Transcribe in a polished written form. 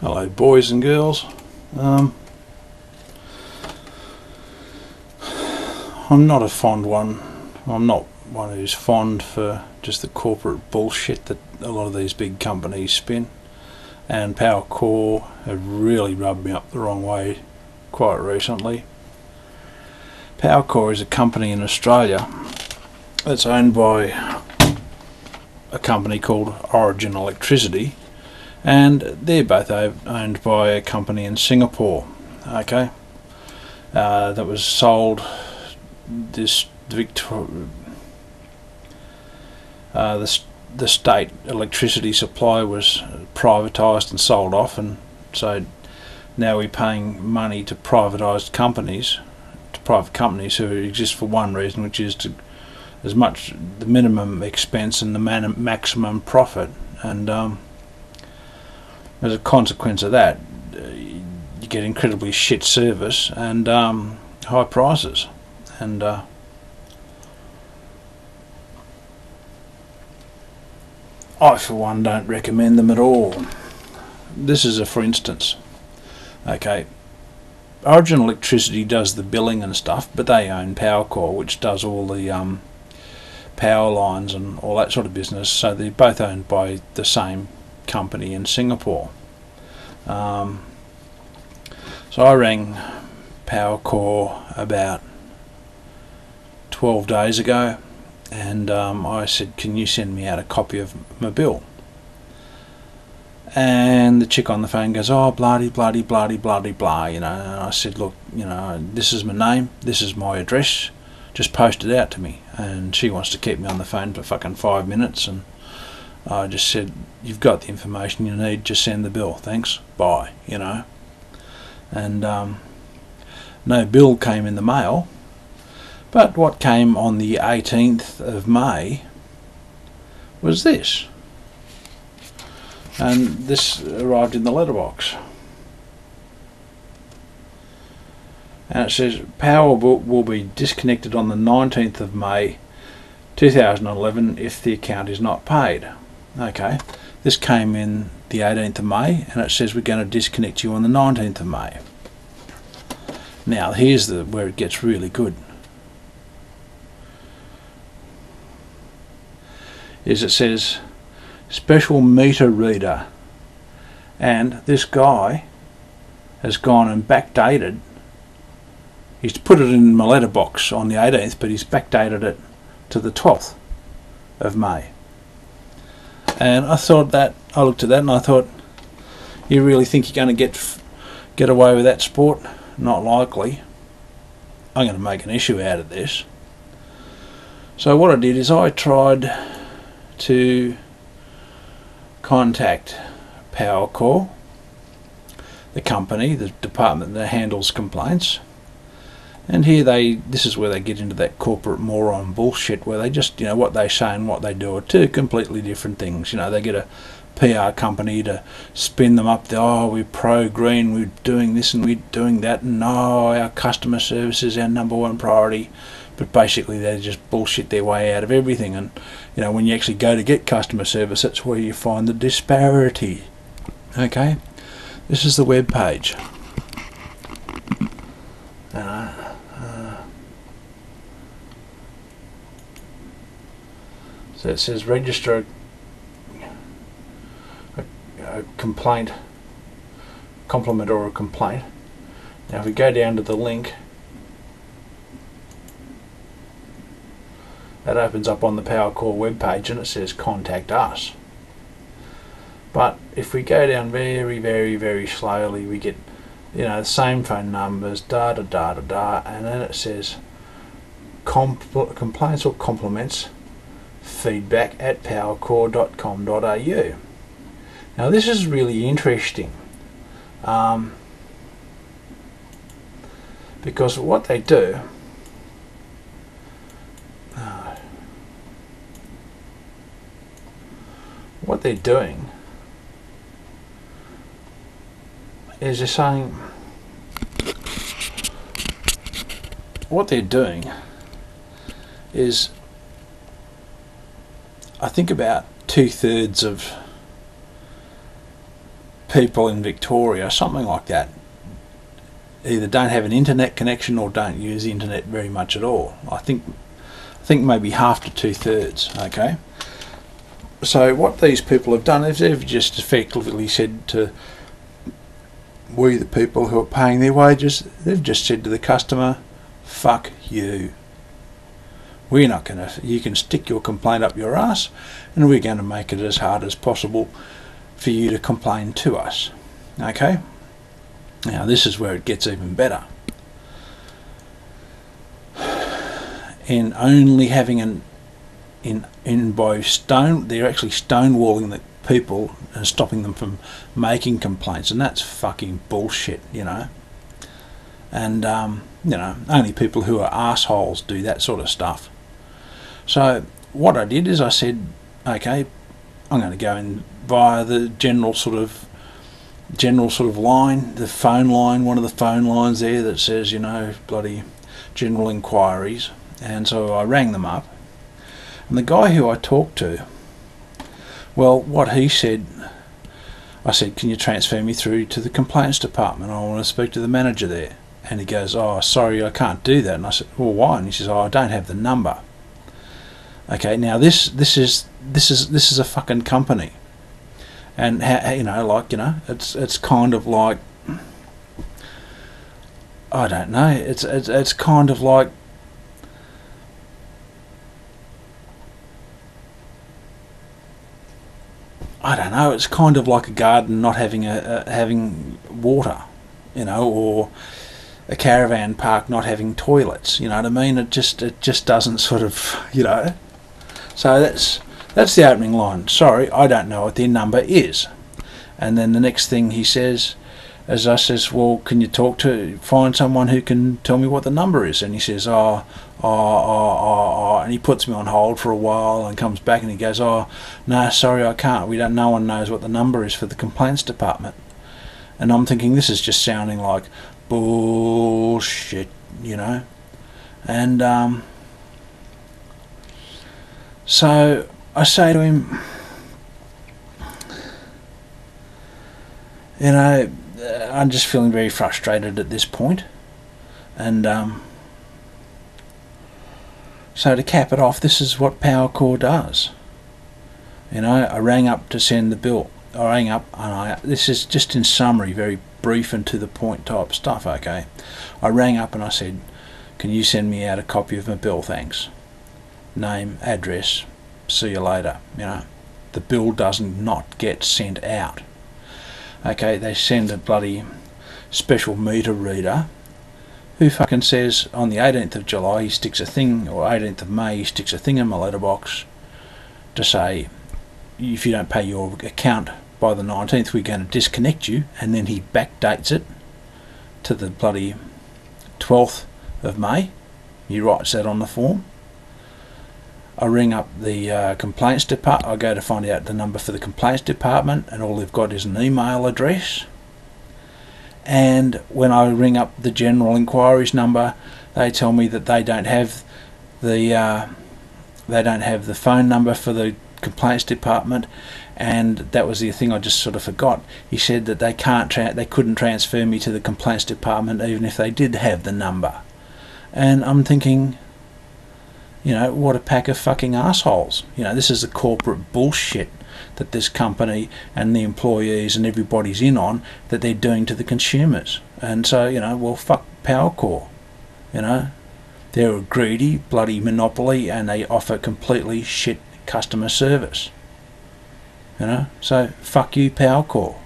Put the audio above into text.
Hello boys and girls. I'm not a fond one. I'm not one who's fond for just the corporate bullshit that a lot of these big companies spin, and Powercor have really rubbed me up the wrong way quite recently. Powercor is a company in Australia that's owned by a company called Origin Electricity, and they're both owned by a company in Singapore. Okay, that was sold. The state electricity supply was privatised and sold off, and so now we're paying money to privatised companies, to private companies who exist for one reason, which is to as much the minimum expense and the maximum profit. And as a consequence of that, you get incredibly shit service and high prices. And I, for one, don't recommend them at all. This is a for instance. Okay, Origin Electricity does the billing and stuff, but they own Powercor, which does all the power lines and all that sort of business. So they're both owned by the same company in Singapore. So I rang Powercor about 12 days ago, and I said, can you send me out a copy of my bill? And the chick on the phone goes, oh, bloody blah, you know. And I said, look, you know, this is my name, this is my address, just post it out to me. And she wants to keep me on the phone for fucking 5 minutes, and I just said, you've got the information you need, just send the bill, thanks, bye, you know. And no bill came in the mail, but what came on the 18th of May was this. And this arrived in the letterbox. And it says, power will be disconnected on the 19th of May 2011 if the account is not paid. Okay, this came in the 18th of May, and it says we're going to disconnect you on the 19th of May. Now here's where it gets really good. Is it says special meter reader, and this guy has gone and backdated. He's put it in my letterbox on the 18th, but he's backdated it to the 12th of May. And I thought that, I looked at that and I thought, you really think you're going to get away with that, sport? Not likely. I'm going to make an issue out of this. So what I did is I tried to contact Powercor, the company, the department that handles complaints, and here this is where they get into that corporate moron bullshit, where they just, you know, what they say and what they do are two completely different things. You know, they get a PR company to spin them up. Oh, we're pro-green, we're doing this and we're doing that, and oh, our customer service is our #1 priority. But basically they just bullshit their way out of everything. And you know, when you actually go to get customer service, that's where you find the disparity. Okay, this is the web page. So it says register a complaint, compliment or a complaint. Now if we go down to the link, that opens up on the Powercor webpage and it says contact us. But if we go down very slowly, we get, you know, the same phone numbers, and then it says complaints or compliments, feedback at powercor.com.au. Now this is really interesting, because what they do, what they're doing is they're saying, what they're doing is, I think about 2/3 of people in Victoria, something like that, either don't have an internet connection or don't use the internet very much at all. I think maybe half to 2/3. Okay, so what these people have done is they've just effectively said to we, the people who are paying their wages, they've just said to the customer, fuck you. We're not going to, you can stick your complaint up your ass, and we're going to make it as hard as possible for you to complain to us. Okay? Now this is where it gets even better. In only having they're actually stonewalling the people and stopping them from making complaints, and that's fucking bullshit, you know. And you know, only people who are assholes do that sort of stuff. So what I did is I said, okay, I'm going to go in via the general sort of line, the phone line, one of the phone lines there that says, you know, bloody general inquiries. And so I rang them up, and the guy who I talked to, well, what he said, I said, can you transfer me through to the complaints department? I want to speak to the manager there. And he goes, oh, sorry, I can't do that. And I said, well, why? And he says, oh, I don't have the number. Okay, now this is a fucking company, and you know, like, you know, it's kind of like, I don't know, it's kind of like, I don't know, it's kind of like a garden not having having water, you know, or a caravan park not having toilets. You know what I mean? It just doesn't sort of, you know. So that's the opening line. Sorry, I don't know what their number is. And then the next thing he says, as I says, well, can you find someone who can tell me what the number is? And he says, oh, and he puts me on hold for a while and comes back and he goes, oh, no, sorry, I can't. No one knows what the number is for the complaints department. And I'm thinking, this is just sounding like bullshit, you know. And so I say to him, you know, I'm just feeling very frustrated at this point. And so to cap it off, this is what Powercor does. You know, I rang up to send the bill. I rang up, and this is just in summary, very brief and to the point type stuff, okay. I rang up and I said, can you send me out a copy of my bill, thanks. Name, address, see you later. You know, the bill does not get sent out. Okay, they send a bloody special meter reader who fucking says on the 18th of July he sticks a thing, or 18th of May he sticks a thing in my letterbox to say, if you don't pay your account by the 19th we're going to disconnect you, and then he backdates it to the bloody 12th of May. He writes that on the form. I ring up the complaints department. I go to find out the number for the complaints department, and all they've got is an email address. And when I ring up the general inquiries number, they tell me that they don't have the phone number for the complaints department. And that was the thing I just sort of forgot. He said that they couldn't transfer me to the complaints department even if they did have the number. And I'm thinking, you know, what a pack of fucking assholes. You know, this is the corporate bullshit that this company and the employees and everybody's in on, that they're doing to the consumers. And so, you know, well, fuck Powercor. You know, they're a greedy bloody monopoly, and they offer completely shit customer service. You know, so fuck you, Powercor.